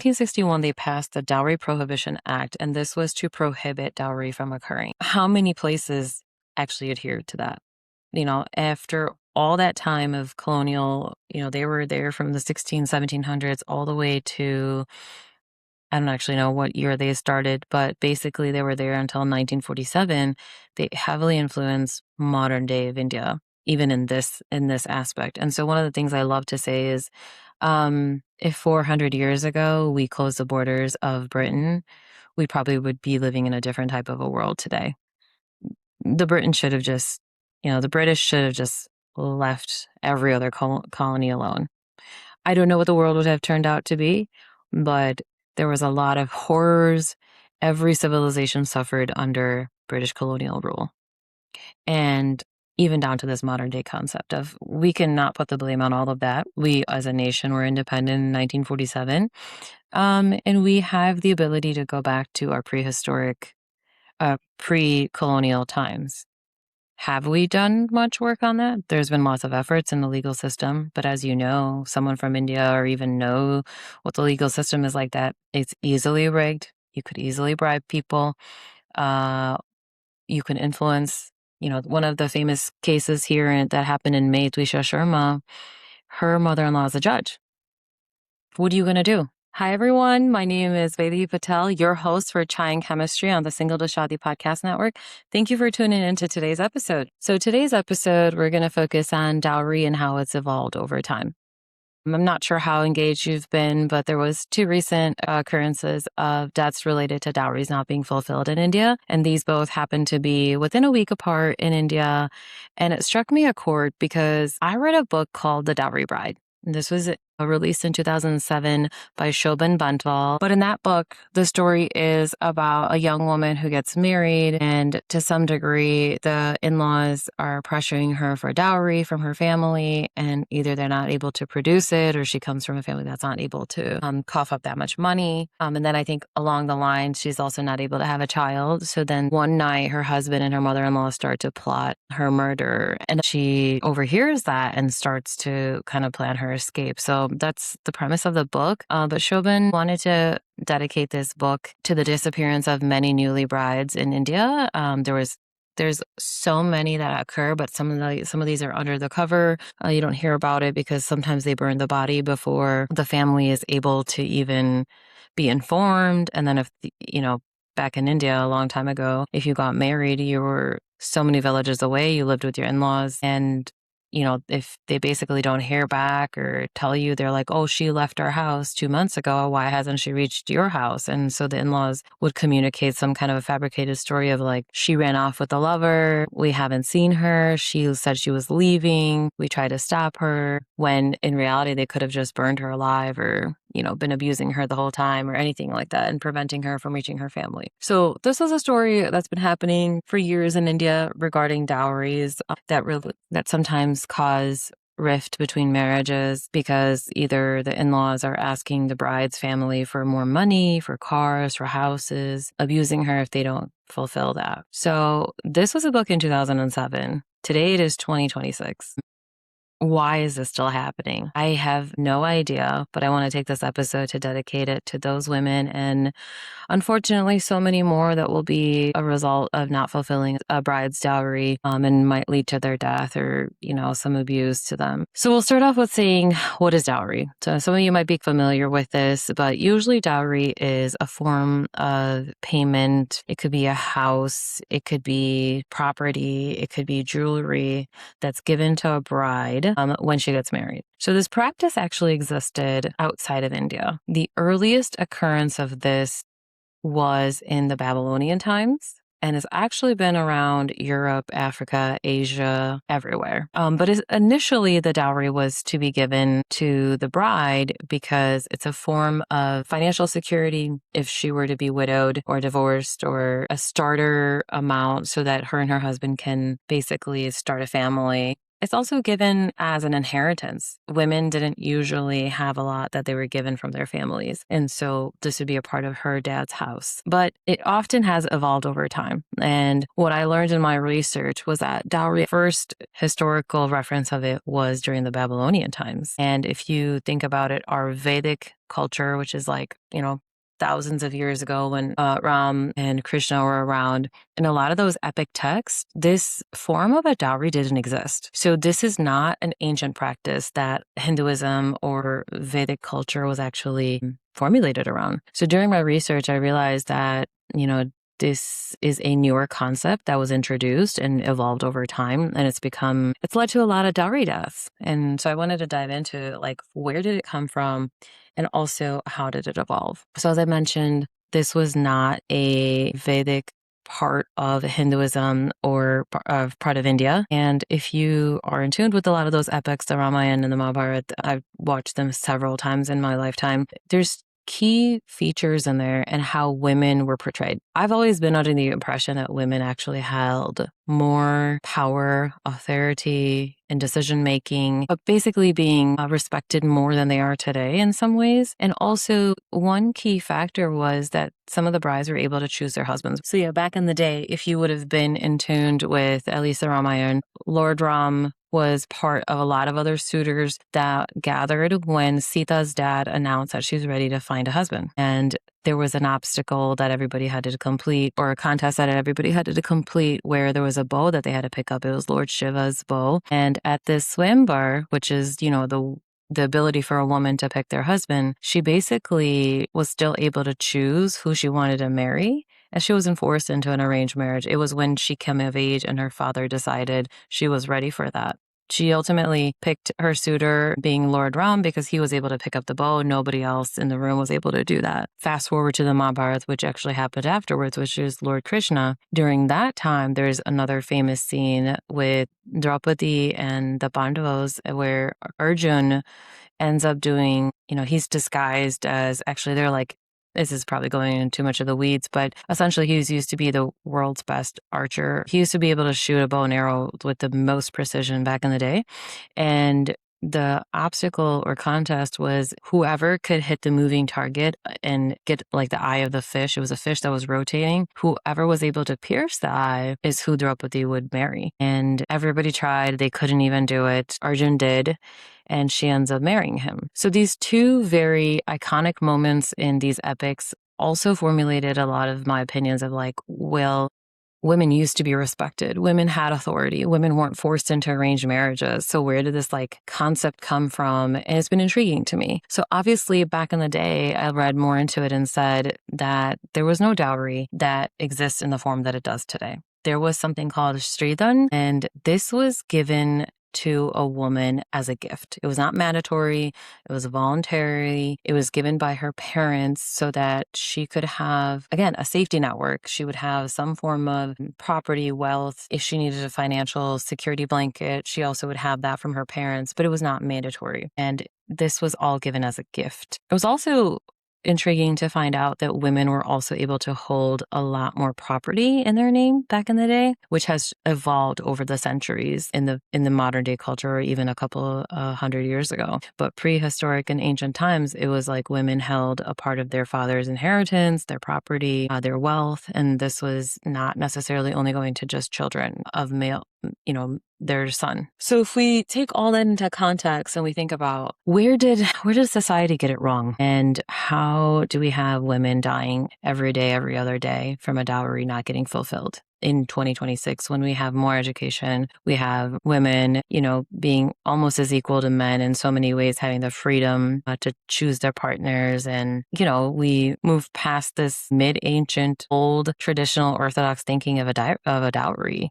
1961, they passed the Dowry Prohibition Act, and this was to prohibit dowry from occurring. How many places actually adhered to that? After all that time of colonial, they were there from the 1700s all the way to, I don't actually know what year they started, but basically they were there until 1947. They heavily influenced modern day of India, even in this aspect. And so one of the things I love to say is, if 400 years ago we closed the borders of Britain, we probably would be living in a different type of a world today. The British should have just left every other colony alone. I don't know what the world would have turned out to be, but there was a lot of horrors. Every civilization suffered under British colonial rule. And even down to this modern day concept of, we cannot put the blame on all of that. We as a nation were independent in 1947. And we have the ability to go back to our prehistoric, pre-colonial times. Have we done much work on that? There's been lots of efforts in the legal system, but as you know, someone from India or even know what the legal system is like, that it's easily rigged. You could easily bribe people. You can influence, one of the famous cases here that happened in May, Twisha Sharma, her mother-in-law is a judge. What are you going to do? Hi, everyone. My name is Vaidehi Patel, your host for Chai and Chemistry on the Single to Shadi podcast network. Thank you for tuning in to today's episode. So today's episode, we're going to focus on dowry and how it's evolved over time. I'm not sure how engaged you've been, but there was 2 recent occurrences of deaths related to dowries not being fulfilled in India. And these both happened to be within a week apart in India. And it struck me a chord because I read a book called The Dowry Bride. This was released in 2007 by Shobhan Bantwal. But in that book, the story is about a young woman who gets married, and to some degree, the in-laws are pressuring her for dowry from her family, and either they're not able to produce it, or she comes from a family that's not able to cough up that much money. And then I think along the line, she's also not able to have a child. So then one night, her husband and her mother-in-law start to plot her murder, and she overhears that and starts to kind of plan her escape. So that's the premise of the book. But Shobhan wanted to dedicate this book to the disappearance of many newly brides in India. There's so many that occur, but some of these are under the cover. You don't hear about it because sometimes they burn the body before the family is able to even be informed. And then if, back in India a long time ago, if you got married, you were so many villages away, you lived with your in-laws, and if they basically don't hear back or tell you, they're like, oh, she left our house 2 months ago. Why hasn't she reached your house? And so the in-laws would communicate some kind of a fabricated story of like, she ran off with a lover. We haven't seen her. She said she was leaving. We tried to stop her, when in reality, they could have just burned her alive or, been abusing her the whole time or anything like that and preventing her from reaching her family. So this is a story that's been happening for years in India regarding dowries that sometimes cause rift between marriages because either the in-laws are asking the bride's family for more money, for cars, for houses, abusing her if they don't fulfill that. So this was a book in 2007. Today it is 2026. Why is this still happening? I have no idea, but I want to take this episode to dedicate it to those women and unfortunately so many more that will be a result of not fulfilling a bride's dowry and might lead to their death or, some abuse to them. So we'll start off with saying, what is dowry? So some of you might be familiar with this, but usually dowry is a form of payment. It could be a house, it could be property, it could be jewelry that's given to a bride when she gets married. So this practice actually existed outside of India. The earliest occurrence of this was in the Babylonian times and has actually been around Europe, Africa, Asia, everywhere. But initially the dowry was to be given to the bride because it's a form of financial security if she were to be widowed or divorced, or a starter amount so that her and her husband can basically start a family It's also given as an inheritance. Women didn't usually have a lot that they were given from their families. And so this would be a part of her dad's house. But it often has evolved over time. And what I learned in my research was that dowry, first historical reference of it was during the Babylonian times. And if you think about it, our Vedic culture, which is like, thousands of years ago when Ram and Krishna were around. In a lot of those epic texts, this form of a dowry didn't exist. So this is not an ancient practice that Hinduism or Vedic culture was actually formulated around. So during my research, I realized that, this is a newer concept that was introduced and evolved over time, and it's led to a lot of dowry deaths. And so I wanted to dive into where did it come from, and also how did it evolve? So as I mentioned, this was not a Vedic part of Hinduism or part of India. And if you are in tune with a lot of those epics, the Ramayana and the Mahabharata, I've watched them several times in my lifetime. There's key features in there and how women were portrayed. I've always been under the impression that women actually held more power, authority, and decision making, but basically being respected more than they are today in some ways. And also, one key factor was that some of the brides were able to choose their husbands. So yeah, back in the day, if you would have been in tune with at least the Ramayana, Lord Ram was part of a lot of other suitors that gathered when Sita's dad announced that she was ready to find a husband. And there was an obstacle that everybody had to complete, or a contest that everybody had to complete, where there was a bow that they had to pick up. It was Lord Shiva's bow. And at this swimbar, which is, the ability for a woman to pick their husband, she basically was still able to choose who she wanted to marry, as she wasn't forced into an arranged marriage. It was when she came of age and her father decided she was ready for that. She ultimately picked her suitor, being Lord Ram, because he was able to pick up the bow. Nobody else in the room was able to do that. Fast forward to the Mahabharata, which actually happened afterwards, which is Lord Krishna. During that time, there's another famous scene with Draupadi and the Pandavas where Arjun ends up doing, he's disguised as, actually, they're like, this is probably going into too much of the weeds, but essentially he used to be the world's best archer. He used to be able to shoot a bow and arrow with the most precision back in the day. And the obstacle or contest was whoever could hit the moving target and get the eye of the fish. It was a fish that was rotating. Whoever was able to pierce the eye is who Draupadi would marry. And everybody tried. They couldn't even do it. Arjun did. And she ends up marrying him. So these two very iconic moments in these epics also formulated a lot of my opinions of women used to be respected. Women had authority. Women weren't forced into arranged marriages. So where did this concept come from? And it's been intriguing to me. So obviously back in the day, I read more into it and said that there was no dowry that exists in the form that it does today. There was something called Sridan, and this was given to a woman as a gift. It was not mandatory. It was voluntary. It was given by her parents so that she could have, again, a safety network. She would have some form of property, wealth. If she needed a financial security blanket, she also would have that from her parents, but it was not mandatory. And this was all given as a gift. It was also intriguing to find out that women were also able to hold a lot more property in their name back in the day, which has evolved over the centuries in the modern day culture, or even a couple 100 years ago. But prehistoric and ancient times, it was like women held a part of their father's inheritance, their property, their wealth, and this was not necessarily only going to just children of male, their son. So if we take all that into context and we think about where did society get it wrong, and how do we have women dying every day, every other day from a dowry not getting fulfilled? In 2026, when we have more education, we have women, being almost as equal to men in so many ways, having the freedom to choose their partners. And, we move past this mid-ancient, old, traditional Orthodox thinking of a dowry.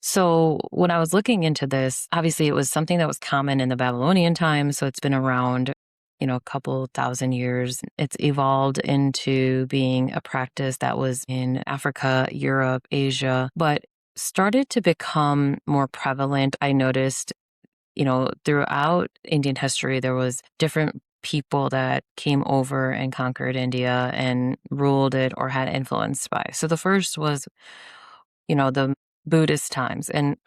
So when I was looking into this, obviously it was something that was common in the Babylonian times. So it's been around, a couple thousand years. It's evolved into being a practice that was in Africa, Europe, Asia, but started to become more prevalent. I noticed, throughout Indian history, there was different people that came over and conquered India and ruled it or had influence by. So the first was, the Buddhist times. And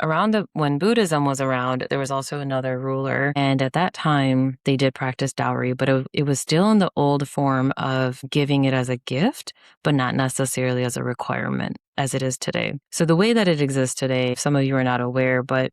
when Buddhism was around, there was also another ruler. And at that time, they did practice dowry, but it was still in the old form of giving it as a gift, but not necessarily as a requirement as it is today. So the way that it exists today, some of you are not aware, but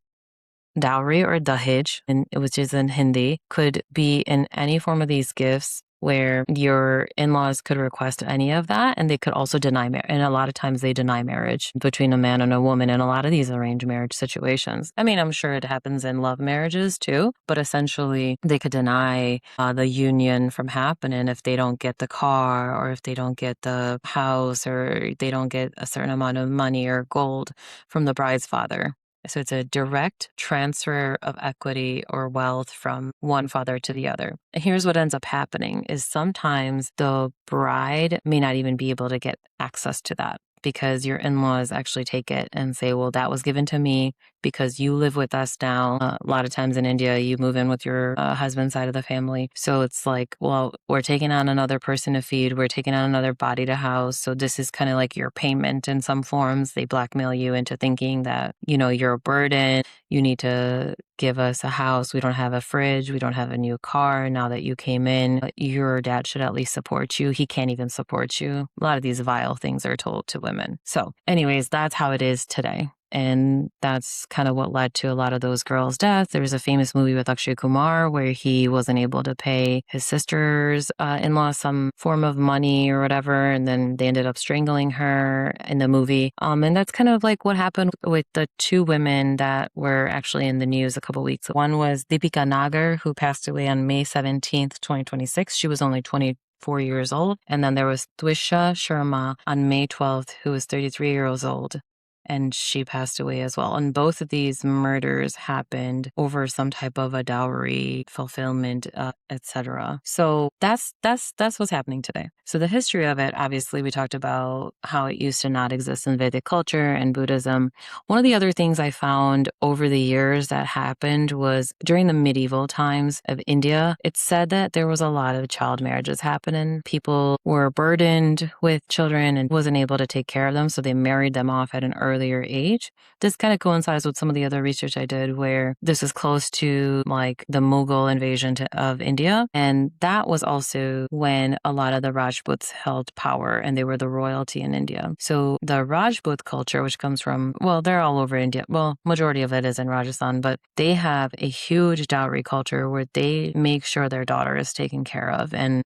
dowry or dahej, which is in Hindi, could be in any form of these gifts where your in-laws could request any of that, and they could also deny marriage. And a lot of times they deny marriage between a man and a woman in a lot of these arranged marriage situations. I mean, I'm sure it happens in love marriages too, but essentially they could deny the union from happening if they don't get the car, or if they don't get the house, or they don't get a certain amount of money or gold from the bride's father. So it's a direct transfer of equity or wealth from one father to the other. And here's what ends up happening is sometimes the bride may not even be able to get access to that, because your in-laws actually take it and say, well, that was given to me because you live with us now. A lot of times in India, you move in with your husband's side of the family. So it's like, well, we're taking on another person to feed. We're taking on another body to house. So this is kind of like your payment in some forms. They blackmail you into thinking that, you're a burden. You need to give us a house. We don't have a fridge. We don't have a new car. Now that you came in, your dad should at least support you. He can't even support you. A lot of these vile things are told to women. So anyways, that's how it is today. And that's kind of what led to a lot of those girls' deaths. There was a famous movie with Akshay Kumar where he wasn't able to pay his sister's in-law some form of money or whatever, and then they ended up strangling her in the movie. And that's kind of like what happened with the two women that were actually in the news a couple weeks. One was Deepika Nagar, who passed away on May 17th, 2026. She was only 24 years old. And then there was Twisha Sharma on May 12th, who was 33 years old. And she passed away as well. And both of these murders happened over some type of a dowry fulfillment, etc. So that's what's happening today. So the history of it, obviously, we talked about how it used to not exist in Vedic culture and Buddhism. One of the other things I found over the years that happened was during the medieval times of India, it's said that there was a lot of child marriages happening. People were burdened with children and wasn't able to take care of them, so they married them off at an earlier age. This kind of coincides with some of the other research I did where this is close to like the Mughal invasion of India. And that was also when a lot of the Rajputs held power and they were the royalty in India. So the Rajput culture, which comes from, well, they're all over India. Well, majority of it is in Rajasthan, but they have a huge dowry culture where they make sure their daughter is taken care of. And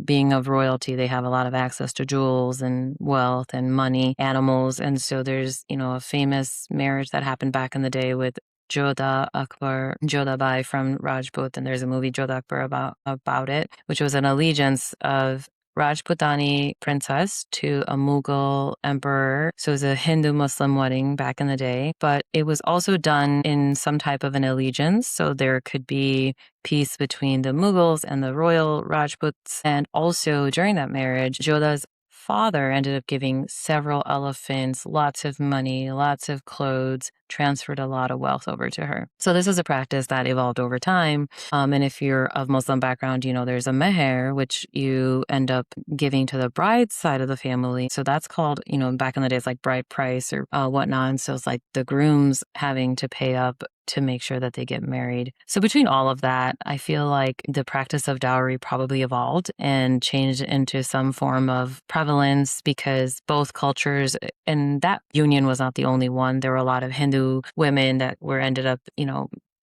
being of royalty, they have a lot of access to jewels and wealth and money, animals. And so there's, a famous marriage that happened back in the day with Jodhabai from Rajput. And there's a movie, Jodha Akbar, about it, which was an allegiance of Rajputani princess to a Mughal emperor. So it was a Hindu-Muslim wedding back in the day, but it was also done in some type of an allegiance. So there could be peace between the Mughals and the royal Rajputs. And also during that marriage, Jodha's father ended up giving several elephants, lots of money, lots of clothes, transferred a lot of wealth over to her. So this is a practice that evolved over time. And if you're of Muslim background, there's a meher, which you end up giving to the bride's side of the family. So that's called, back in the days, like bride price or whatnot. And so it's like the groom's having to pay up to make sure that they get married. So between all of that, I feel like the practice of dowry probably evolved and changed into some form of prevalence because both cultures, and that union was not the only one. There were a lot of Hindu women that ended up,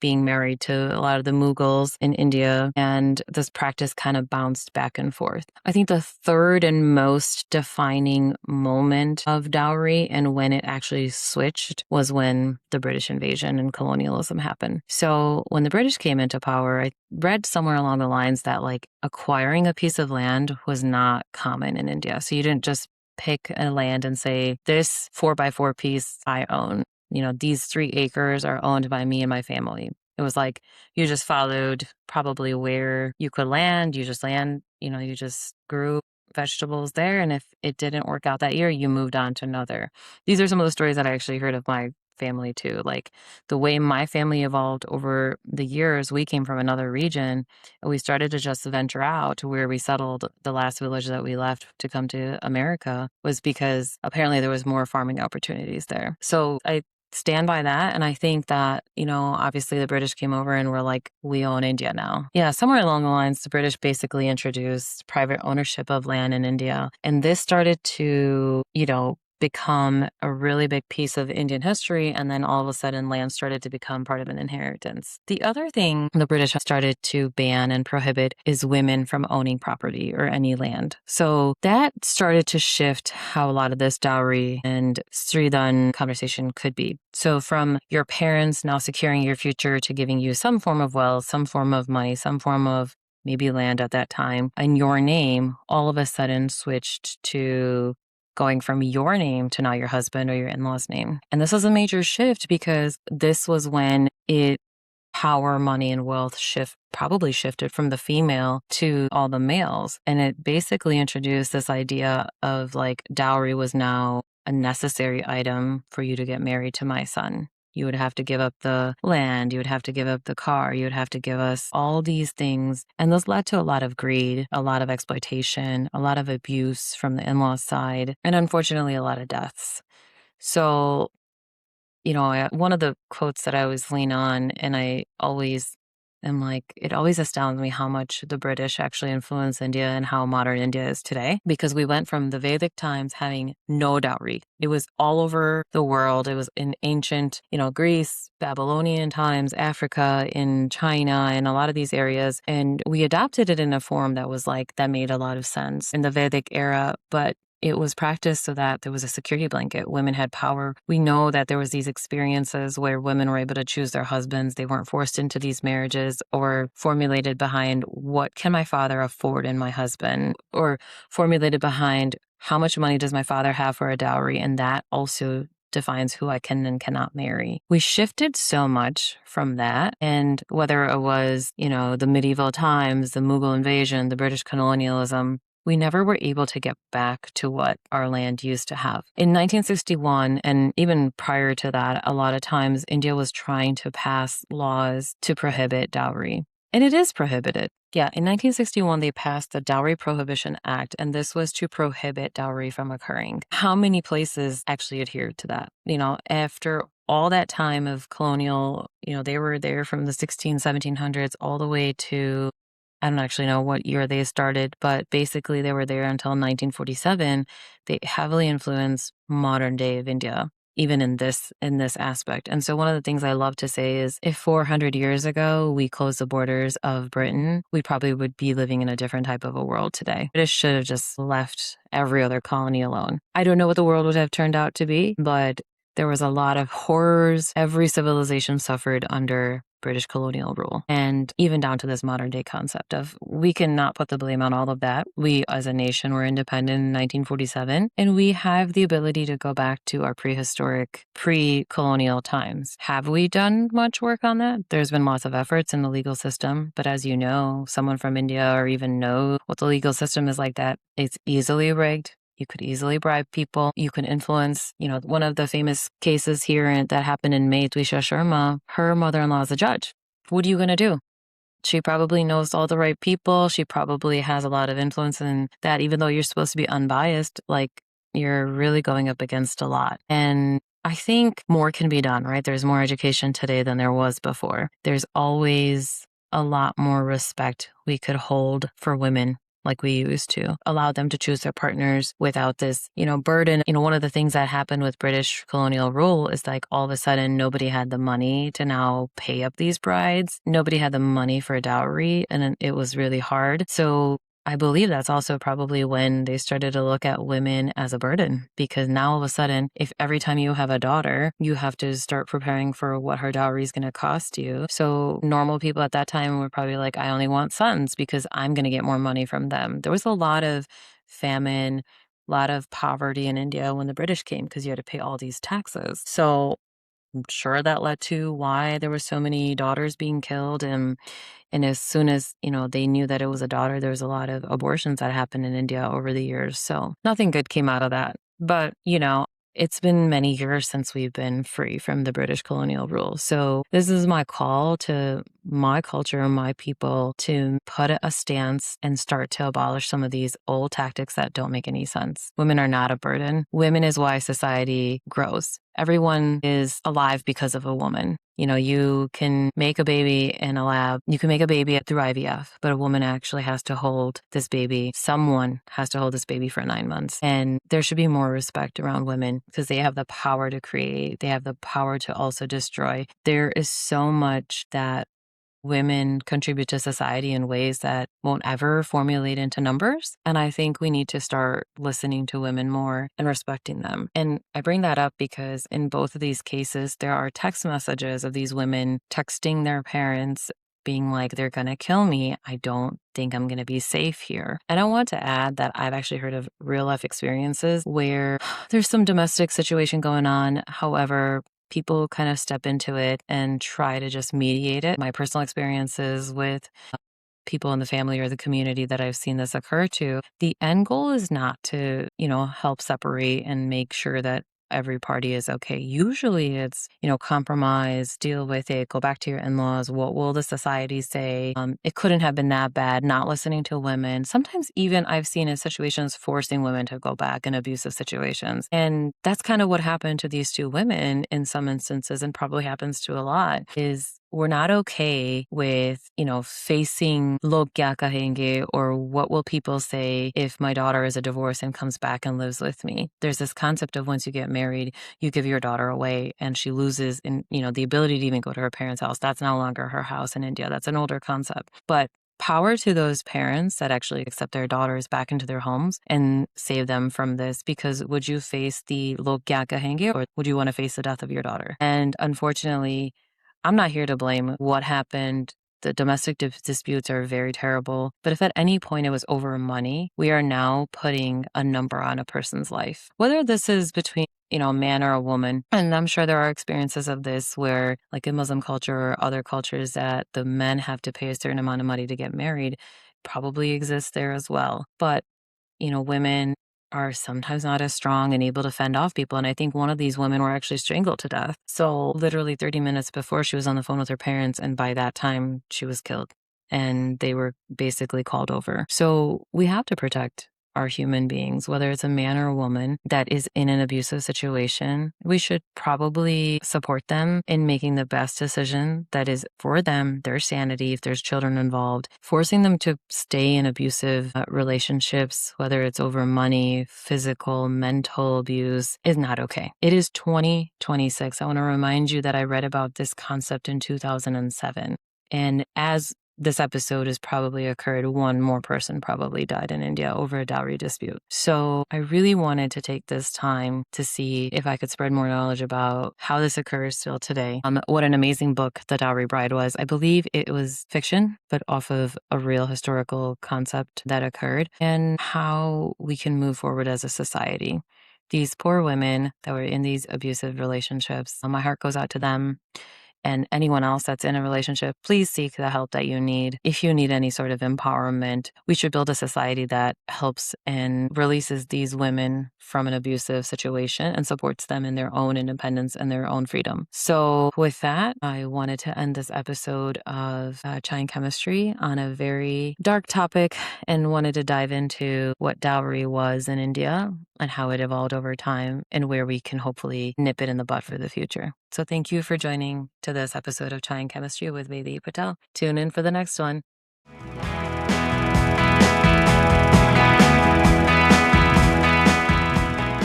being married to a lot of the Mughals in India, and this practice kind of bounced back and forth. I think the third and most defining moment of dowry and when it actually switched was when the British invasion and colonialism happened. So when the British came into power, I read somewhere along the lines that like acquiring a piece of land was not common in India. So you didn't just pick a land and say, this 4x4 piece I own. These 3 acres are owned by me and my family. It was like you just followed probably where you could land. You just you just grew vegetables there. And if it didn't work out that year, you moved on to another. These are some of the stories that I actually heard of my family too. Like the way my family evolved over the years, we came from another region and we started to just venture out to where we settled. The last village that we left to come to America was because apparently there was more farming opportunities there. So I stand by that. And I think that, obviously the British came over and were like, we own India now. Yeah, somewhere along the lines, the British basically introduced private ownership of land in India. And this started to, become a really big piece of Indian history. And then all of a sudden, land started to become part of an inheritance. The other thing the British started to ban and prohibit is women from owning property or any land. So that started to shift how a lot of this dowry and Sridan conversation could be. So from your parents now securing your future to giving you some form of wealth, some form of money, some form of maybe land at that time, and your name all of a sudden switched to going from your name to now your husband or your in-law's name. And this was a major shift because this was when power, money, and wealth probably shifted from the female to all the males. And it basically introduced this idea of like dowry was now a necessary item for you to get married to my son. You would have to give up the land. You would have to give up the car. You would have to give us all these things. And this led to a lot of greed, a lot of exploitation, a lot of abuse from the in-laws side, and unfortunately, a lot of deaths. So, one of the quotes that I always lean on, and I always am like, it always astounds me how much the British actually influenced India and how modern India is today, because we went from the Vedic times having no dowry. It was all over the world. It was in ancient, Greece, Babylonian times, Africa, in China, and a lot of these areas. And we adopted it in a form that made a lot of sense in the Vedic era, but it was practiced so that there was a security blanket. Women had power. We know that there was these experiences where women were able to choose their husbands. They weren't forced into these marriages or formulated behind what can my father afford in my husband, or formulated behind how much money does my father have for a dowry. And that also defines who I can and cannot marry. We shifted so much from that. And whether it was, the medieval times, the Mughal invasion, the British colonialism, we never were able to get back to what our land used to have. In 1961, and even prior to that, a lot of times India was trying to pass laws to prohibit dowry. And it is prohibited. Yeah, in 1961, they passed the Dowry Prohibition Act, and this was to prohibit dowry from occurring. How many places actually adhered to that? After all that time of colonial, they were there from the 1700s all the way to, I don't actually know what year they started, but basically they were there until 1947. They heavily influenced modern day of India, even in this aspect. And so one of the things I love to say is, if 400 years ago we closed the borders of Britain, we probably would be living in a different type of a world today. British should have just left every other colony alone. I don't know what the world would have turned out to be, but there was a lot of horrors. Every civilization suffered under British colonial rule, and even down to this modern day concept of, we cannot put the blame on all of that. We as a nation were independent in 1947, and we have the ability to go back to our prehistoric, pre-colonial times. Have we done much work on that? There's been lots of efforts in the legal system, but as you know, someone from India or even know what the legal system is like, that it's easily rigged. You could easily bribe people. You can influence, one of the famous cases here that happened in May, Twisha Sharma, her mother-in-law is a judge. What are you going to do? She probably knows all the right people. She probably has a lot of influence in that, even though you're supposed to be unbiased, you're really going up against a lot. And I think more can be done, right? There's more education today than there was before. There's always a lot more respect we could hold for women, like we used to, allow them to choose their partners without this, burden. One of the things that happened with British colonial rule is all of a sudden nobody had the money to now pay up these brides. Nobody had the money for a dowry, and it was really hard. So I believe that's also probably when they started to look at women as a burden, because now all of a sudden, if every time you have a daughter, you have to start preparing for what her dowry is going to cost you. So normal people at that time were probably like, I only want sons because I'm going to get more money from them. There was a lot of famine, a lot of poverty in India when the British came, because you had to pay all these taxes. So I'm sure that led to why there were so many daughters being killed. And as soon as, they knew that it was a daughter, there was a lot of abortions that happened in India over the years. So nothing good came out of that. But, it's been many years since we've been free from the British colonial rule. So this is my call to my culture and my people to put a stance and start to abolish some of these old tactics that don't make any sense. Women are not a burden. Women is why society grows. Everyone is alive because of a woman. You can make a baby in a lab. You can make a baby through IVF, but a woman actually has to hold this baby. Someone has to hold this baby for 9 months. And there should be more respect around women because they have the power to create. They have the power to also destroy. There is so much that women contribute to society in ways that won't ever formulate into numbers. And I think we need to start listening to women more and respecting them. And I bring that up because in both of these cases, there are text messages of these women texting their parents being like, they're going to kill me. I don't think I'm going to be safe here. And I want to add that I've actually heard of real life experiences where there's some domestic situation going on. However, people kind of step into it and try to just mediate it. My personal experiences with people in the family or the community that I've seen this occur to, the end goal is not to, help separate and make sure that every party is okay. Usually it's, compromise, deal with it, go back to your in-laws. What will the society say? It couldn't have been that bad, not listening to women. Sometimes even I've seen in situations forcing women to go back in abusive situations. And that's kind of what happened to these two women in some instances, and probably happens to a lot, is we're not okay with, facing log kya kahenge, or what will people say if my daughter is a divorce and comes back and lives with me. There's this concept of once you get married, you give your daughter away and she loses the ability to even go to her parents' house. That's no longer her house in India. That's an older concept. But power to those parents that actually accept their daughters back into their homes and save them from this, because would you face the log kya kahenge, or would you want to face the death of your daughter? And unfortunately, I'm not here to blame what happened. The domestic disputes are very terrible. But if at any point it was over money, we are now putting a number on a person's life. Whether this is between, a man or a woman. And I'm sure there are experiences of this where, like in Muslim culture or other cultures, that the men have to pay a certain amount of money to get married, probably exists there as well. But women are sometimes not as strong and able to fend off people. And I think one of these women were actually strangled to death. So literally 30 minutes before, she was on the phone with her parents, and by that time she was killed and they were basically called over. So we have to protect our human beings, whether it's a man or a woman that is in an abusive situation. We should probably support them in making the best decision that is for them, their sanity, if there's children involved. Forcing them to stay in abusive relationships, whether it's over money, physical, mental abuse, is not okay. It is 2026. I want to remind you that I read about this concept in 2007. And as this episode has probably occurred, one more person probably died in India over a dowry dispute. So I really wanted to take this time to see if I could spread more knowledge about how this occurs still today. What an amazing book The Dowry Bride was. I believe it was fiction, but off of a real historical concept that occurred, and how we can move forward as a society. These poor women that were in these abusive relationships, my heart goes out to them. And anyone else that's in a relationship, please seek the help that you need. If you need any sort of empowerment, we should build a society that helps and releases these women from an abusive situation and supports them in their own independence and their own freedom. So with that, I wanted to end this episode of Chai and Chemistry on a very dark topic, and wanted to dive into what dowry was in India and how it evolved over time, and where we can hopefully nip it in the bud for the future. So thank you for joining to this episode of Chai and Chemistry with Vaidehi Patel. Tune in for the next one.